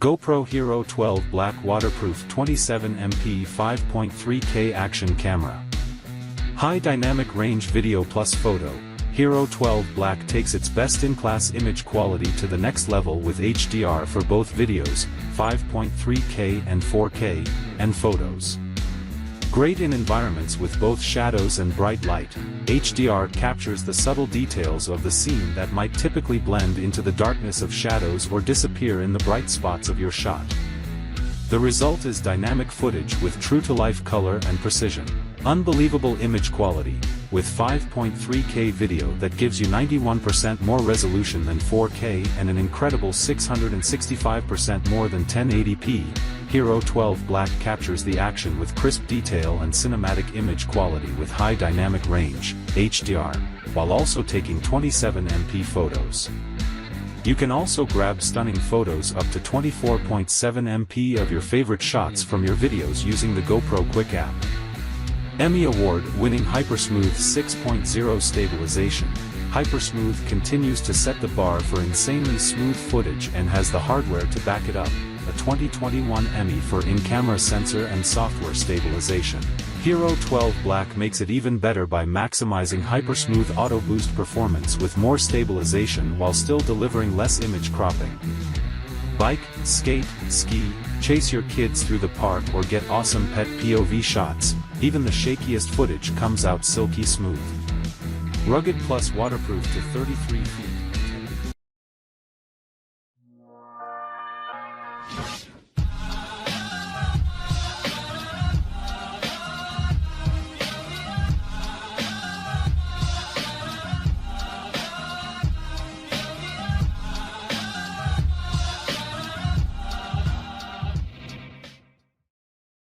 GoPro HERO12 Black Waterproof 27MP 5.3K Action Camera. High Dynamic Range Video Plus Photo. HERO12 Black takes its best-in-class image quality to the next level with HDR for both videos, 5.3K and 4K, and photos. Great in environments with both shadows and bright light, HDR captures the subtle details of the scene that might typically blend into the darkness of shadows or disappear in the bright spots of your shot. The result is dynamic footage with true-to-life color and precision. Unbelievable image quality, with 5.3K video that gives you 91% more resolution than 4K and an incredible 665% more than 1080p, HERO12 Black captures the action with crisp detail and cinematic image quality with high dynamic range, HDR, while also taking 27MP photos. You can also grab stunning photos up to 24.7MP of your favorite shots from your videos using the GoPro Quick app. Emmy Award-winning HyperSmooth 6.0 stabilization. HyperSmooth continues to set the bar for insanely smooth footage and has the hardware to back it up, a 2021 Emmy for in-camera sensor and software stabilization. HERO12 Black makes it even better by maximizing HyperSmooth Auto Boost performance with more stabilization while still delivering less image cropping. Bike, skate, ski, chase your kids through the park or get awesome pet POV shots, even the shakiest footage comes out silky smooth. Rugged plus waterproof to 33 feet.